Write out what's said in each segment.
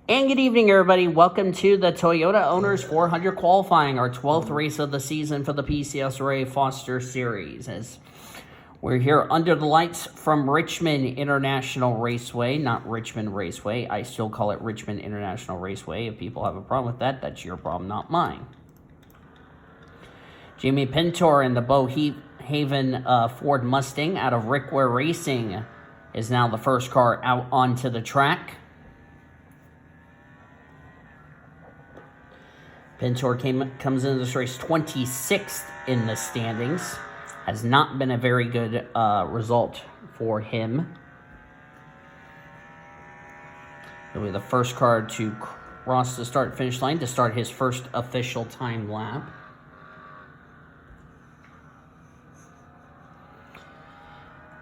And good evening, everybody. Welcome to the Toyota Owners 400 qualifying, our 12th race of the season for the PCSRA Foster Series. As we're here under the lights from Richmond International Raceway, not Richmond Raceway. I still call it Richmond International Raceway. If people have a problem with that, that's your problem, not mine. Jamie Pintor in the Bohaven Ford Mustang out of Rickware Racing is now the first car out onto the track. Pintor comes into this race 26th in the standings. Has not been a very good result for him. He'll be the first car to cross the start-finish line to start his first official time lap.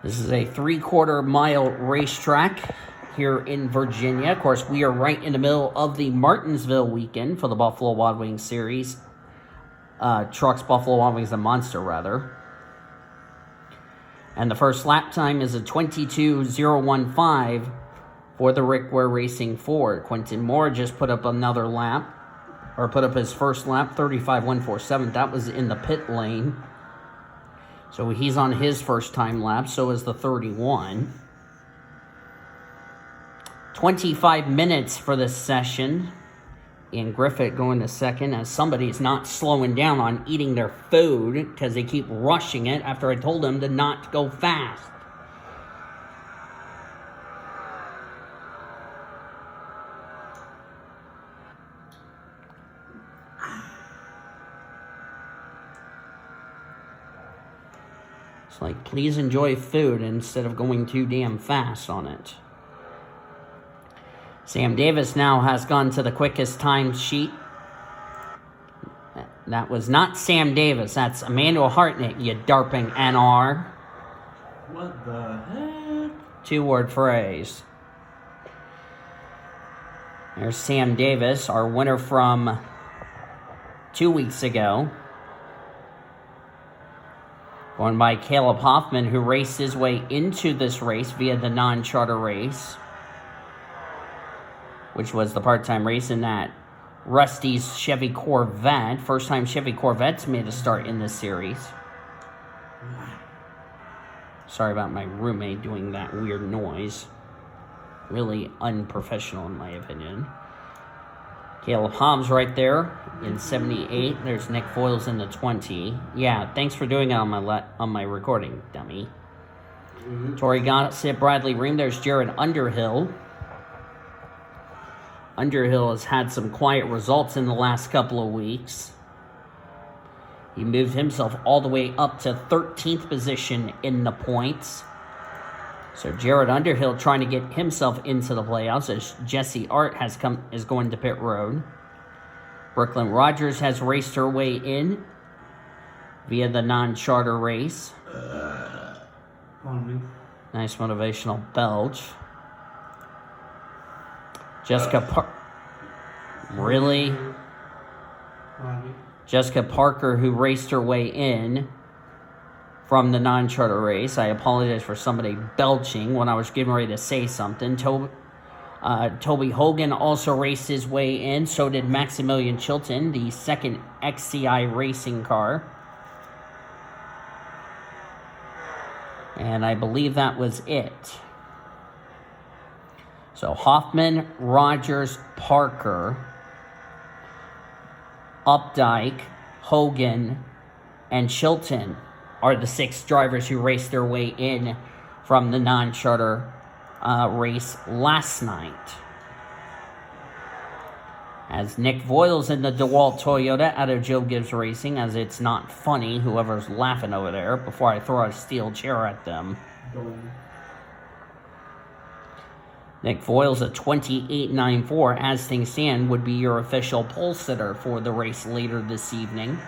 This is a 3/4 mile racetrack here in Virginia. Of course, we are right in the middle of the Martinsville weekend for the Buffalo Wild Wings series. Trucks Buffalo Wild Wings, the Monster, rather. And the first lap time is a 22:015 for the Rickware Racing Ford. Quentin Moore just put up another lap, or put up his first lap, 35:147. That was in the pit lane. So he's on his first time lap, so is the 31. 25 minutes for this session. Ian Griffith going to second as somebody's not slowing down on eating their food because they keep rushing it after I told them to not go fast. It's like, please enjoy food instead of going too damn fast on it. Sam Davis now has gone to the quickest time sheet. That was not Sam Davis. That's Emmanuel Hartnett, you darping NR. What the heck? Two-word phrase. There's Sam Davis, our winner from 2 weeks ago. Going by Caleb Hoffman, who raced his way into this race via the non-charter race, which was the part-time race in that Rusty's Chevy Corvette. First time Chevy Corvettes made a start in this series. Sorry about my roommate doing that weird noise. Really unprofessional in my opinion. Caleb Hobbs right there in 78. There's Nick Foyles in the 20. Yeah, thanks for doing it on my recording, dummy. Tori Gossett, Bradley Ream. There's Jared Underhill. Underhill has had some quiet results in the last couple of weeks. He moved himself all the way up to 13th position in the points. So Jared Underhill trying to get himself into the playoffs as Jesse Art is going to pit road. Brooklyn Rogers has raced her way in via the non-charter race. Nice motivational belch. Jessica Jessica Parker, who raced her way in from the non-charter race. I apologize for somebody belching when I was getting ready to say something. Toby Hogan also raced his way in. So did Maximilian Chilton, the second XCI racing car. And I believe that was it. So Hoffman, Rogers, Parker, Updike, Hogan, and Chilton are the 6 drivers who raced their way in from the non-charter race last night. As Nick Voiles in the DeWalt Toyota out of Joe Gibbs Racing, as it's not funny, whoever's laughing over there, before I throw a steel chair at them. Nick Voiles, a 28.94, as things stand, would be your official pole sitter for the race later this evening.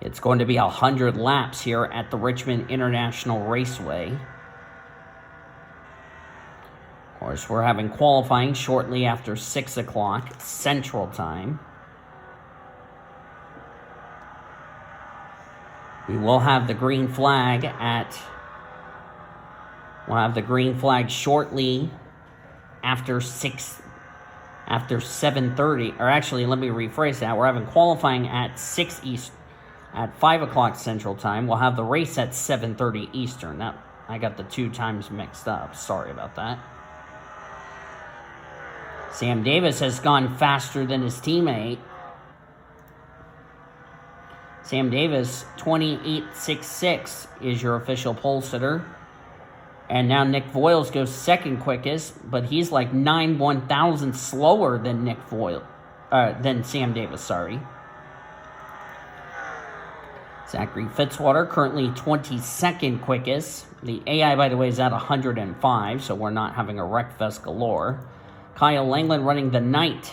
It's going to be 100 laps here at the Richmond International Raceway. Of course, we're having qualifying shortly after 6 o'clock Central Time. We will have the green flag at We'll have the green flag shortly after 7:30. Or actually, let me rephrase that. We're having qualifying at 6 East, at 5 o'clock Central Time. We'll have the race at 7:30 Eastern. That I got the 2 times mixed up. Sorry about that. Sam Davis has gone faster than his teammate. Sam Davis, 28.66 is your official pole sitter. And now Nick Voiles goes second quickest, but he's like 9/1,000 slower than than Sam Davis, sorry. Zachary Fitzwater, currently 22nd quickest. The AI, by the way, is at 105, so we're not having a wreck fest galore. Kyle Langland running the night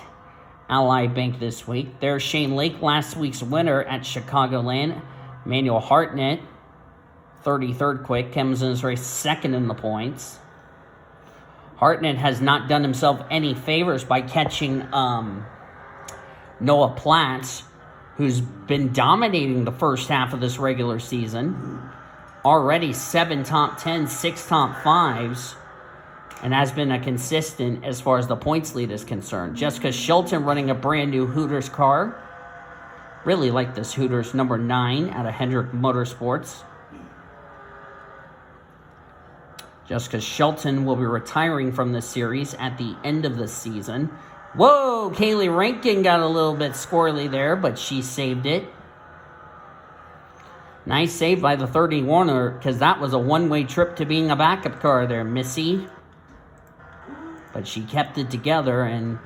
Ally Bank this week. There's Shane Lake, last week's winner at Chicagoland. Manuel Hartnett, 33rd quick, comes in his race second in the points. Hartnett has not done himself any favors by catching Noah Platts, who's been dominating the first half of this regular season. Already 7 top 10s, 6 top 5s, and has been a consistent as far as the points lead is concerned. Jessica Shelton running a brand new Hooters car. Really like this Hooters number 9 out of Hendrick Motorsports. Jessica Shelton will be retiring from the series at the end of the season. Whoa, Kaylee Rankin got a little bit squirrely there, but she saved it. Nice save by the 31er, because that was a one-way trip to being a backup car there, Missy. But she kept it together, and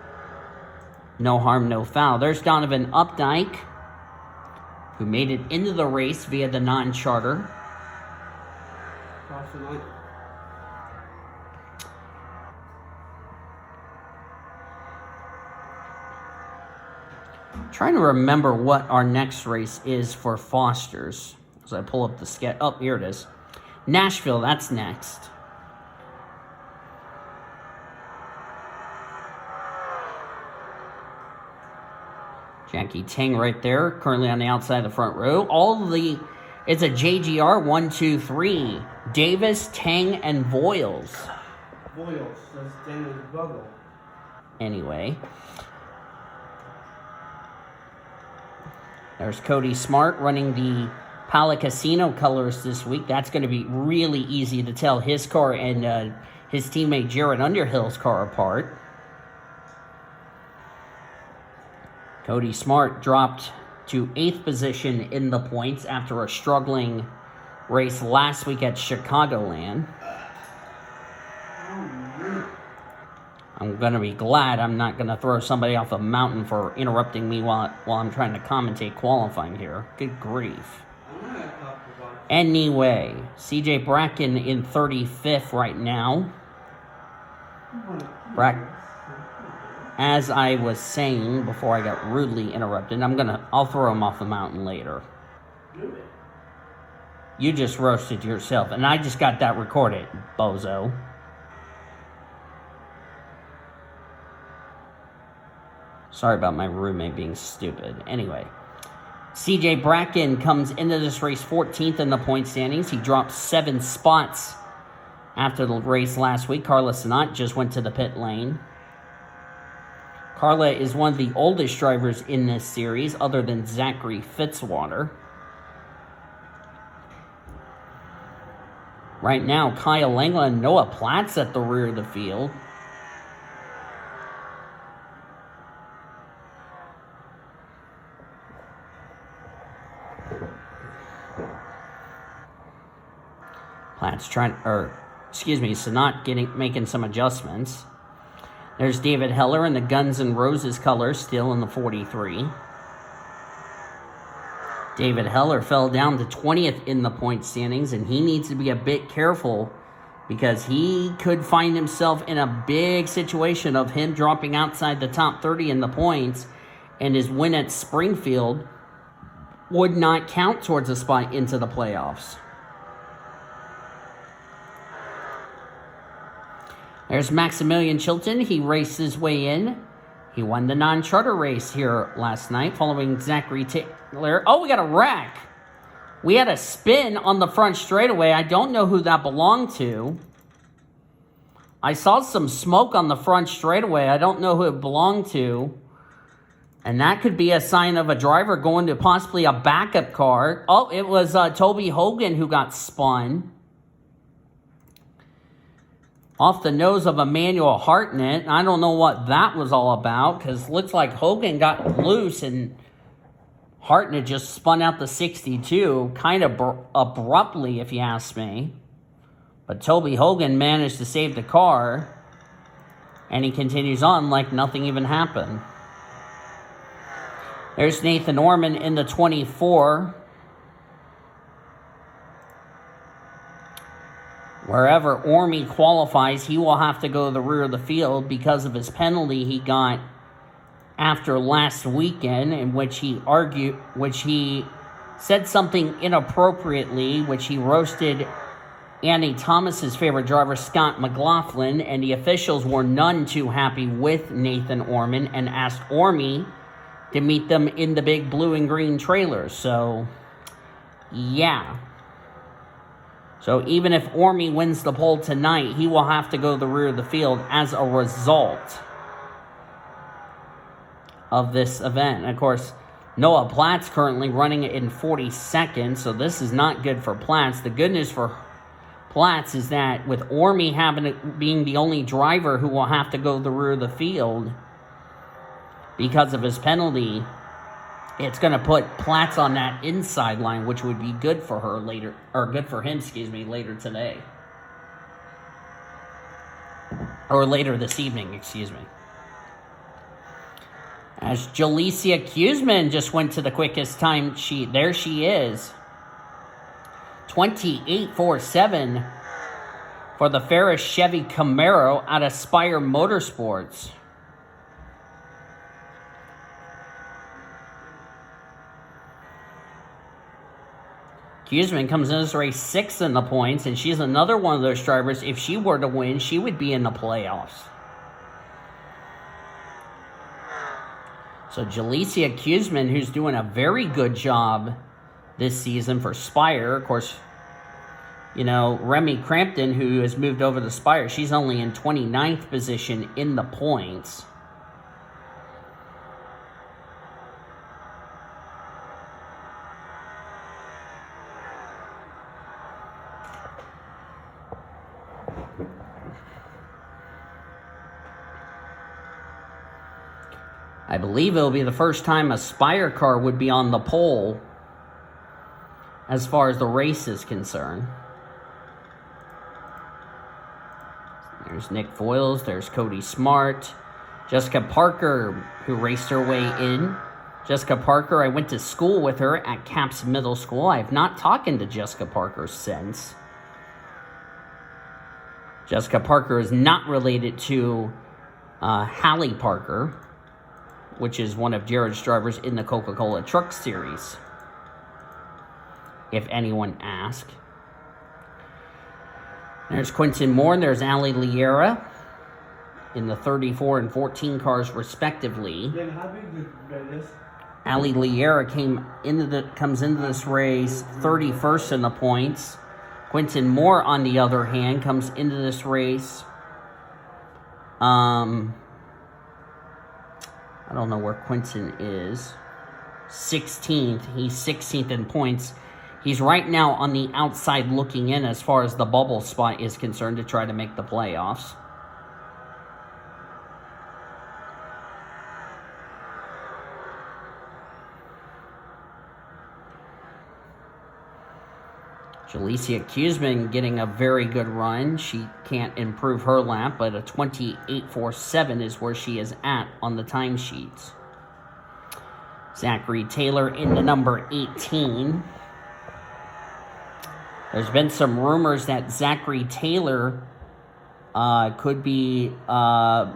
no harm, no foul. There's Donovan Updike, who made it into the race via the non-charter. Trying to remember what our next race is for Foster's. As I pull up the sketch. Oh, here it is. Nashville, that's next. Jackie Tang right there, currently on the outside of the front row. It's a JGR 1, 2, 3. Davis, Tang, and Voiles. Voiles, that's Daniel's brother. Anyway. There's Cody Smart running the Pala Casino colors this week. That's going to be really easy to tell his car and his teammate Jared Underhill's car apart. Cody Smart dropped to 8th position in the points after a struggling race last week at Chicagoland. I'm going to be glad I'm not going to throw somebody off a mountain for interrupting me while I'm trying to commentate qualifying here. Good grief. Anyway, CJ Bracken in 35th right now. As I was saying before I got rudely interrupted, I'll throw him off the mountain later. You just roasted yourself, and I just got that recorded, bozo. Sorry about my roommate being stupid. Anyway, CJ Bracken comes into this race 14th in the point standings. He dropped 7 spots after the race last week. Carla Sinat just went to the pit lane. Carla is one of the oldest drivers in this series, other than Zachary Fitzwater. Right now, Kyle Langland and Noah Platts at the rear of the field. Sinat making some adjustments. There's David Heller in the Guns N' Roses colors, still in the 43. David Heller fell down to 20th in the point standings, and he needs to be a bit careful because he could find himself in a big situation of him dropping outside the top 30 in the points, and his win at Springfield would not count towards a spot into the playoffs. There's Maximilian Chilton. He raced his way in. He won the non-charter race here last night following Zachary Taylor. Oh, we got a wreck. We had a spin on the front straightaway. I don't know who that belonged to. I saw some smoke on the front straightaway. I don't know who it belonged to. And that could be a sign of a driver going to possibly a backup car. Oh, it was Toby Hogan who got spun off the nose of Emmanuel Hartnett. I don't know what that was all about, because it looks like Hogan got loose and Hartnett just spun out the 62 kind of abruptly, if you ask me. But Toby Hogan managed to save the car, and he continues on like nothing even happened. There's Nathan Orman in the 24. Wherever Orme qualifies, he will have to go to the rear of the field because of his penalty he got after last weekend, in which he said something inappropriately, which he roasted Andy Thomas's favorite driver, Scott McLaughlin, and the officials were none too happy with Nathan Orman and asked Orme to meet them in the big blue and green trailer. So, yeah. So even if Orme wins the pole tonight, he will have to go to the rear of the field as a result of this event. And of course, Noah Platt's currently running in 42nd, so this is not good for Platts. The good news for Platts is that with Orme being the only driver who will have to go to the rear of the field because of his penalty, it's going to put Platts on that inside line, which would be good for her later, or good for him, later today. Or later this evening, As Jalecia Kuzman just went to the quickest time sheet. There she is. 28.47 for the Ferris Chevy Camaro out of Spire Motorsports. Kuzman comes in this race 6th in the points, and she's another one of those drivers. If she were to win, she would be in the playoffs. So Jalecia Kuzman, who's doing a very good job this season for Spire. Of course, you know, Remy Crampton, who has moved over to Spire, she's only in 29th position in the points. I believe it'll be the first time a Spire car would be on the pole as far as the race is concerned. There's Nick Foyles, there's Cody Smart, Jessica Parker, who raced her way in. Jessica Parker, I went to school with her at Capps Middle School. I have not talked to Jessica Parker since. Jessica Parker is not related to Hallie Parker, which is one of Jared's drivers in the Coca-Cola Truck Series, if anyone asks. There's Quinton Moore and there's Ali Liera in the 34 and 14 cars, respectively. Then how big is this? Ali Liera comes into this race 31st in the points. Quinton Moore, on the other hand, comes into this race I don't know where Quinton is. 16th. He's 16th in points. He's right now on the outside looking in as far as the bubble spot is concerned to try to make the playoffs. Jalecia Kuzman getting a very good run. She can't improve her lap, but a 28.47 is where she is at on the timesheets. Zachary Taylor in the number 18. There's been some rumors that Zachary Taylor could be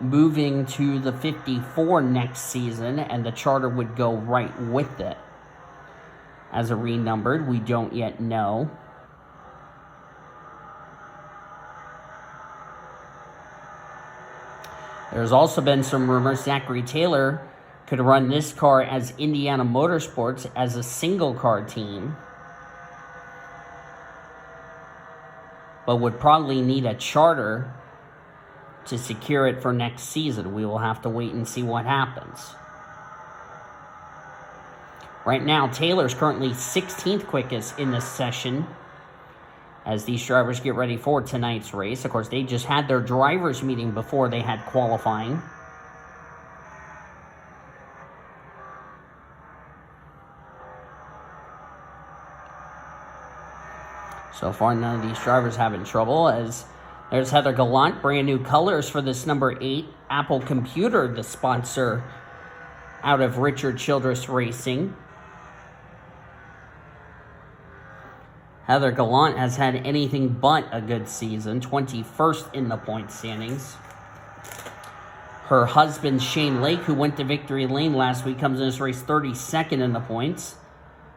moving to the 54 next season, and the charter would go right with it. As a renumbered, we don't yet know. There's also been some rumors Zachary Taylor could run this car as Indiana Motorsports as a single car team, but would probably need a charter to secure it for next season. We will have to wait and see what happens. Right now, Taylor's currently 16th quickest in this session as these drivers get ready for tonight's race. Of course, they just had their drivers' meeting before they had qualifying. So far, none of these drivers having trouble, as there's Heather Gallant, brand new colors for this number 8 Apple computer, the sponsor out of Richard Childress Racing. Heather Gallant has had anything but a good season, 21st in the point standings. Her husband, Shane Lake, who went to victory lane last week, comes in this race 32nd in the points.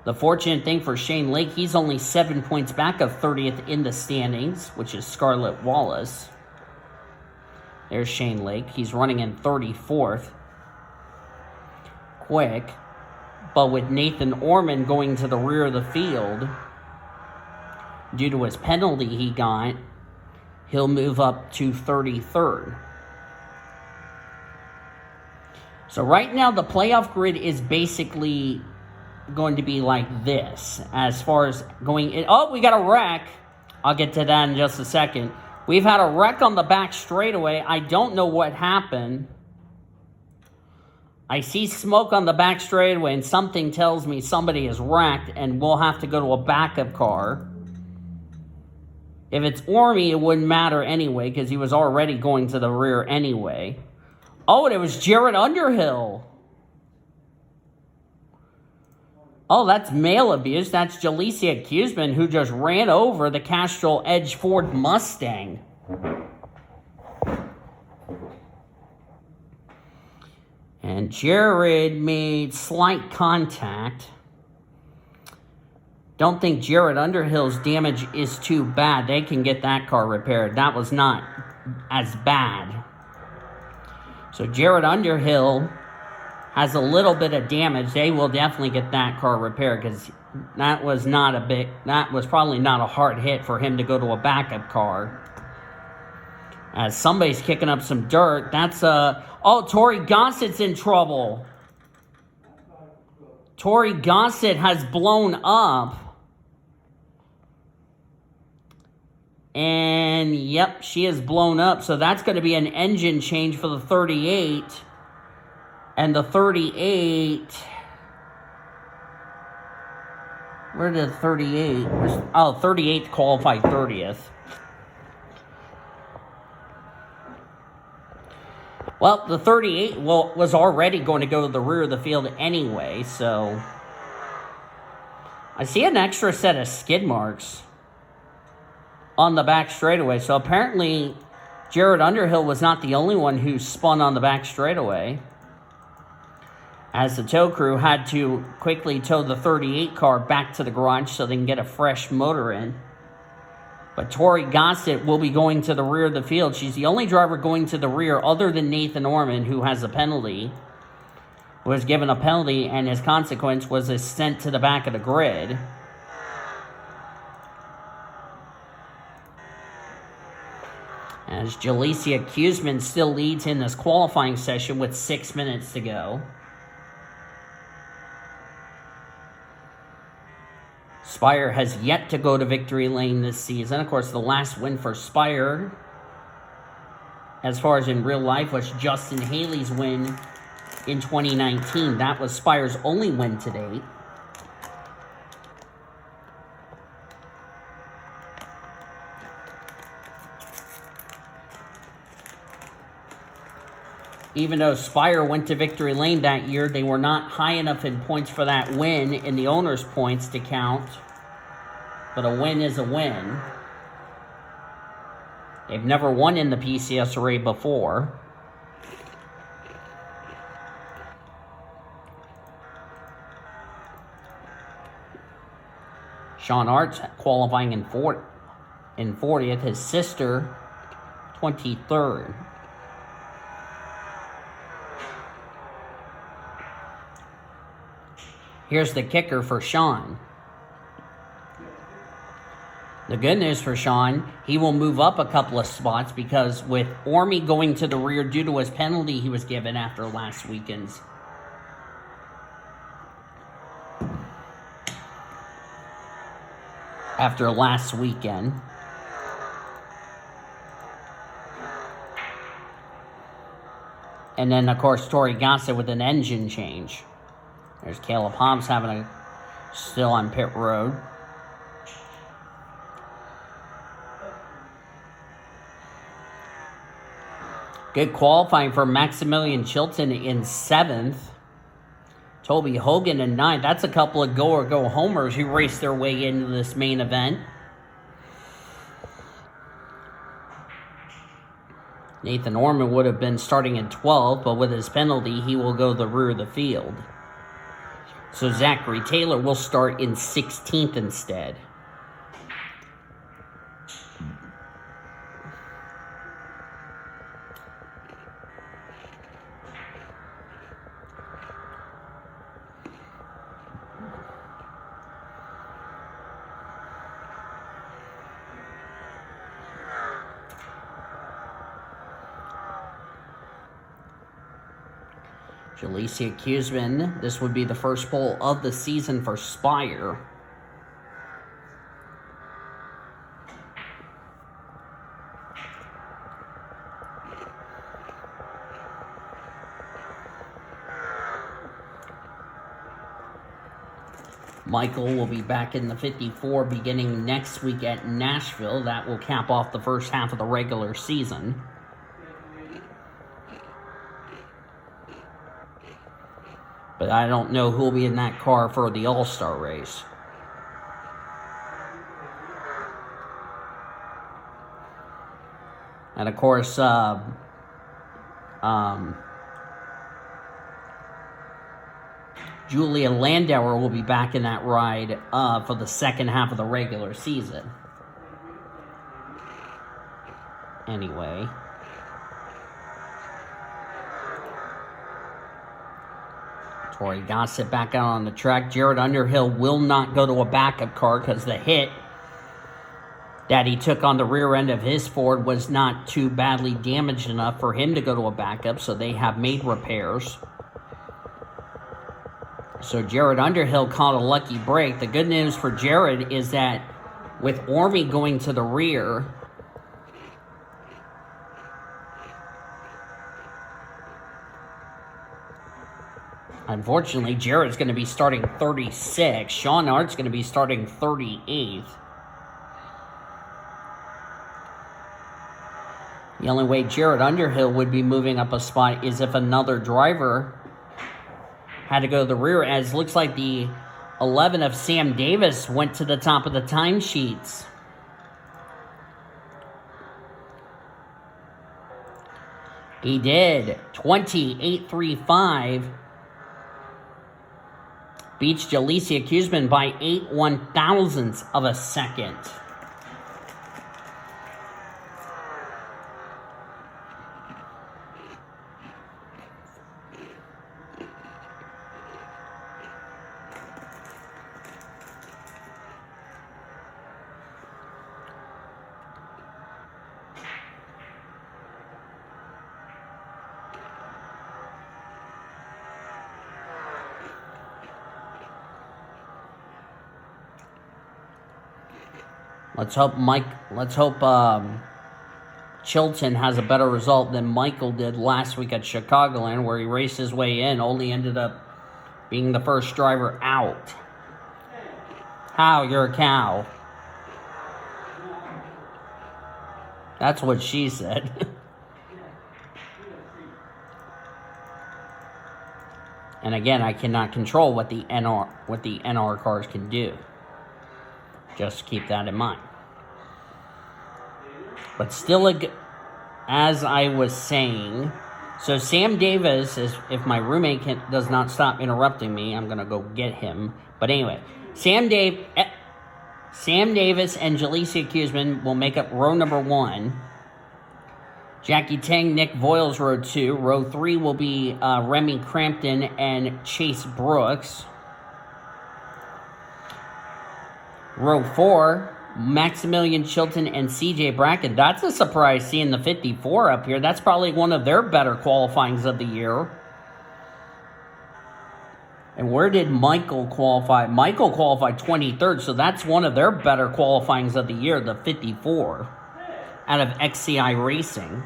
The fortunate thing for Shane Lake, he's only 7 points back of 30th in the standings, which is Scarlett Wallace. There's Shane Lake. He's running in 34th. Quick. But with Nathan Orman going to the rear of the field, due to his penalty he got, he'll move up to 33rd. So right now the playoff grid is basically going to be like this as far as going in. Oh, we got a wreck. I'll get to that in just a second. We've had a wreck on the back straightaway. I don't know what happened. I see smoke on the back straightaway and something tells me somebody is wrecked and we'll have to go to a backup car. If it's Ormy, it wouldn't matter anyway because he was already going to the rear anyway. Oh, and it was Jared Underhill. Oh, that's male abuse. That's Jalecia Kuzman, who just ran over the Castrol Edge Ford Mustang. And Jared made slight contact. Don't think Jared Underhill's damage is too bad. They can get that car repaired. That was not as bad. So Jared Underhill has a little bit of damage. They will definitely get that car repaired because that was probably not a hard hit for him to go to a backup car. As somebody's kicking up some dirt. That's Tori Gossett's in trouble. Tori Gossett has blown up. And yep, she is blown up. So that's going to be an engine change for the 38. And the 38, where did 38, 38th qualified 30th. Well, the 38 was already going to go to the rear of the field anyway, so. I see an extra set of skid marks on the back straightaway. So apparently, Jared Underhill was not the only one who spun on the back straightaway, as the tow crew had to quickly tow the 38 car back to the garage so they can get a fresh motor in. But Tori Gossett will be going to the rear of the field. She's the only driver going to the rear other than Nathan Orman, who has a penalty, was given a penalty, and his consequence was sent to the back of the grid. As Jalecia Kuzman still leads in this qualifying session with 6 minutes to go. Spire has yet to go to victory lane this season. Of course, the last win for Spire, as far as in real life, was Justin Haley's win in 2019. That was Spire's only win to date. Even though Spire went to victory lane that year, they were not high enough in points for that win in the owner's points to count. But a win is a win. They've never won in the PCSRA before. Sean Arts qualifying in 40th. His sister, 23rd. Here's the kicker for Sean. The good news for Sean, he will move up a couple of spots because with Ormy going to the rear due to his penalty he was given after last weekend's. After last weekend. And then, of course, Tori Gossett with an engine change. There's Caleb Hobbs still on pit road. Good qualifying for Maximilian Chilton in 7th. Toby Hogan in 9th. That's a couple of go-or-go homers who raced their way into this main event. Nathan Orman would have been starting in 12th, but with his penalty, he will go the rear of the field. So Zachary Taylor will start in 16th instead. Jalecia Kuzman, this would be the first pole of the season for Spire. Michael will be back in the 54 beginning next week at Nashville. That will cap off the first half of the regular season. But I don't know who will be in that car for the All-Star race. And of course, Julia Landauer will be back in that ride for the second half of the regular season. Anyway. Tori Gossett back out on the track. Jared Underhill will not go to a backup car because the hit that he took on the rear end of his Ford was not too badly damaged enough for him to go to a backup, so they have made repairs. So Jared Underhill caught a lucky break. The good news for Jared is that with Ormy going to the rear, unfortunately, Jared's going to be starting 36. Sean Art's going to be starting 38th. The only way Jared Underhill would be moving up a spot is if another driver had to go to the rear, as looks like the 11 of Sam Davis went to the top of the timesheets. He did. 28.35. Beats Jalecia Kuzman by 8 1/1000ths of a second. Let's hope Chilton has a better result than Michael did last week at Chicagoland, where he raced his way in, only ended up being the first driver out. How? You're a cow. That's what she said. And again, I cannot control what the NR cars can do. Just keep that in mind. But still, as I was saying, so Sam Davis is, if my roommate does not stop interrupting me, I'm going to go get him. But anyway, Sam Davis and Jalecia Kuzman will make up row number 1. Jackie Tang, Nick Voiles, row 2. Row 3 will be Remy Crampton and Chase Brooks. Row 4, Maximilian Chilton and CJ Bracken. That's a surprise seeing the 54 up here. That's probably one of their better qualifyings of the year. And where did Michael qualify? Michael qualified 23rd, so that's one of their better qualifyings of the year, the 54, out of XCI Racing.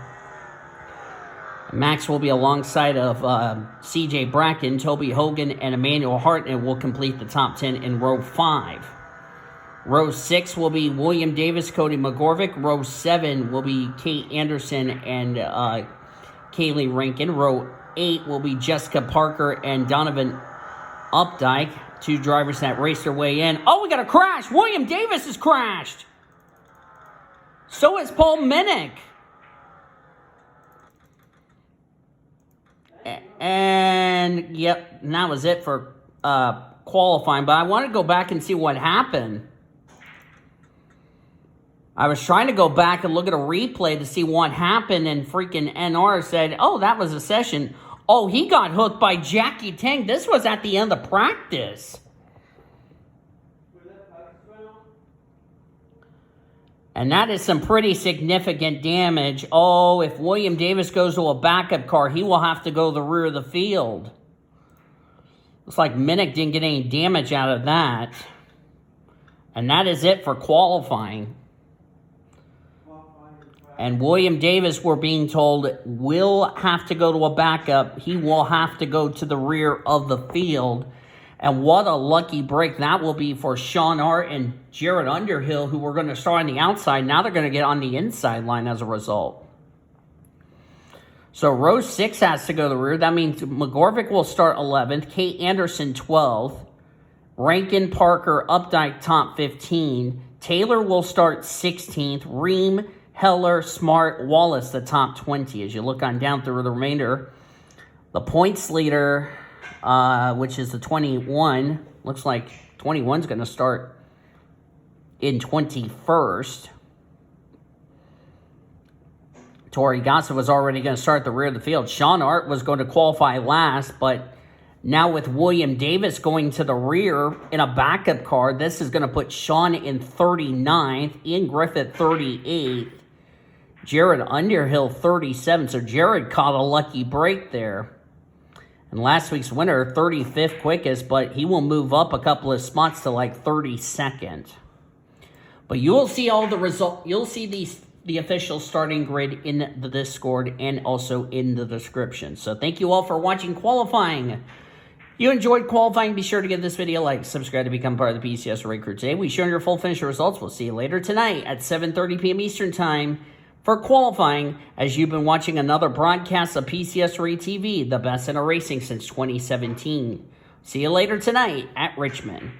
Max will be alongside of CJ Bracken, Toby Hogan, and Emmanuel Hart, and will complete the top 10 in row 5. Row 6 will be William Davis, Cody McGorvick. Row 7 will be Kate Anderson and Kaylee Rankin. Row 8 will be Jessica Parker and Donovan Updike. 2 drivers that raced their way in. Oh, we got a crash. William Davis has crashed. So is Paul Minnick. And, yep, and that was it for qualifying. But I want to go back and see what happened. I was trying to go back and look at a replay to see what happened, and freaking NR said, oh, that was a session. Oh, he got hooked by Jackie Tang. This was at the end of practice. And that is some pretty significant damage. Oh, if William Davis goes to a backup car, he will have to go the rear of the field. Looks like Minnick didn't get any damage out of that. And that is it for qualifying. And William Davis, we're being told, will have to go to a backup. He will have to go to the rear of the field. And what a lucky break that will be for Sean Hart and Jared Underhill, who were going to start on the outside. Now they're going to get on the inside line as a result. So row 6 has to go to the rear. That means McGorvick will start 11th. Kate Anderson 12th. Rankin, Parker, Updike top 15. Taylor will start 16th. Ream, Heller, Smart, Wallace, the top 20. As you look on down through the remainder, the points leader, which is the 21, looks like 21's going to start in 21st. Tori Gossett was already going to start at the rear of the field. Sean Hart was going to qualify last, but now with William Davis going to the rear in a backup car, this is going to put Sean in 39th, Ian Griffith 38th. Jared Underhill 37, so Jared caught a lucky break there. And last week's winner, 35th quickest, but he will move up a couple of spots to like 32nd. But you will see all the results. You'll see the official starting grid in the Discord and also in the description. So thank you all for watching qualifying. If you enjoyed qualifying, be sure to give this video a like, subscribe to become part of the PCSRA crew today. We show your full finisher results. We'll see you later tonight at 7:30 p.m. Eastern Time for qualifying, as you've been watching another broadcast of PCSRA TV, the best in racing since 2017. See you later tonight at Richmond.